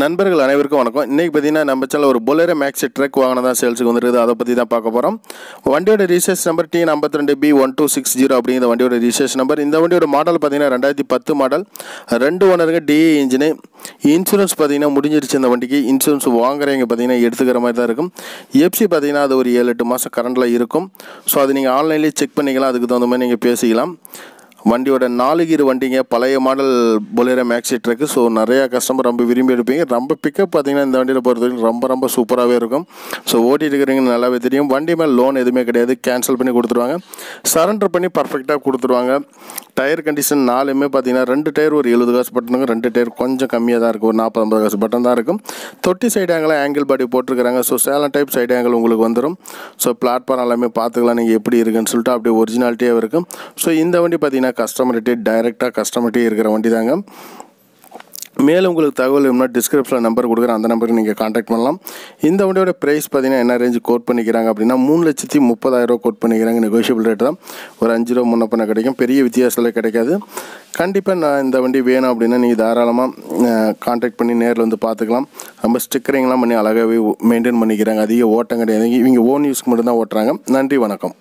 நண்பர்கள் அனைவருக்கும் வணக்கம். இன்றைக்கி பார்த்தீங்கன்னா நம்ம சேனல் ஒரு பொலேரோ மேக்ஸி ட்ரக் வாங்கினதான் சேல்ஸுக்கு வந்துருக்குது. அதை பற்றி தான் பார்க்க போகிறோம். வண்டியோட ரிஜிஸ்ட்ரேஷன் நம்பர் T52B1260 அப்படிங்கிற வண்டியோட ரிஜிஸ்ட்ரேஷன் நம்பர். இந்த வண்டியோட மாடல் பார்த்தீங்கன்னா 2010 மாடல், 2 ஓனருங்க, டிஏ இன்ஜினு. இன்சூரன்ஸ் பார்த்தீங்கன்னா முடிஞ்சிருச்சு. இந்த வண்டிக்கு இன்சூரன்ஸ் வாங்குறவங்க பார்த்தீங்கன்னா எடுத்துக்கிற மாதிரி தான் இருக்கும். எஃப்சி பார்த்தீங்கன்னா அது ஒரு 7-8 மாதம் கரண்டில் இருக்கும். ஸோ அது நீங்கள் ஆன்லைன்லேயே செக் பண்ணிக்கலாம். அதுக்கு தகுந்த மாதிரி நீங்கள் பேசிக்கலாம். வண்டியோட 4 கீர் வண்டிங்க, பழைய model Bolero Maxi truck. So நிறையா கஸ்டமர் ரொம்ப விரும்பி எடுப்பீங்க. ரொம்ப பிக்கப் பார்த்தீங்கன்னா இந்த வண்டியில் பொறுத்த வரைக்கும் ரொம்ப சூப்பராகவே இருக்கும். ஸோ ஓட்டிகிட்டு இருக்கிறீங்கன்னு நல்லாவே தெரியும். வண்டி மேலே லோன் எதுவுமே கிடையாது, கேன்சல் பண்ணி கொடுத்துருவாங்க, சரண்டர் பண்ணி பர்ஃபெக்டாக கொடுத்துருவாங்க. டயர் கண்டிஷன் 4மே பார்த்தீங்கன்னா 2 டயர் ஒரு 70 காசு பட்டனுங்க, 2 டயர் கொஞ்சம் கம்மியாக தான் இருக்கும், ஒரு 40-50 காசு பட்டன் தான் இருக்கும். தொட்டி சைடு ஆங்கிள் பாடி போட்டிருக்கிறாங்க. So Salem type side angle உங்களுக்கு வந்துடும். ஸோ பிளாட்ஃபார்ம் எல்லாமே பார்த்துக்கலாம் நீங்கள் எப்படி இருக்குன்னு சொல்லிட்டு. அப்படியே ஒரிஜினாலிட்டியாக இருக்கும். ஸோ இந்த வண்டி பார்த்தீங்கன்னா கஸ்டமர்கிட்டே டைரெக்டாக கஸ்டமர்கிட்டே இருக்கிற வண்டி தாங்க. மேலும் உங்களுக்கு தகவல் வேணும்னா டிஸ்கிரிப்ஷனில் நம்பர் கொடுக்குறேன், அந்த நம்பருக்கு நீங்கள் காண்டாக்ட் பண்ணலாம். இந்த வண்டியோட ப்ரைஸ் பார்த்தீங்கன்னா என்ன ரேஞ்சு கோட் பண்ணிக்கிறாங்க அப்படின்னா 3,30,000 கோட் பண்ணிக்கிறாங்க. நெகோஷியபிள் ரேட் தான், ஒரு 5 ரூபா முன்ன பண்ண கிடைக்கும், பெரிய வித்தியாசத்தில் கிடைக்காது. கண்டிப்பாக நான் இந்த வண்டி வேணும் அப்படின்னா நீங்கள் தாராளமாக காண்டாக்ட் பண்ணி நேரில் வந்து பார்த்துக்கலாம். ரொம்ப ஸ்டிக்கரிங்லாம் பண்ணி அழகாகவே மெயின்டைன் பண்ணிக்கிறாங்க. அதிக ஓட்டம் கிடையாது, இவங்க ஓன் யூஸ்க்கு மட்டும்தான் ஓட்டுறாங்க. நன்றி, வணக்கம்.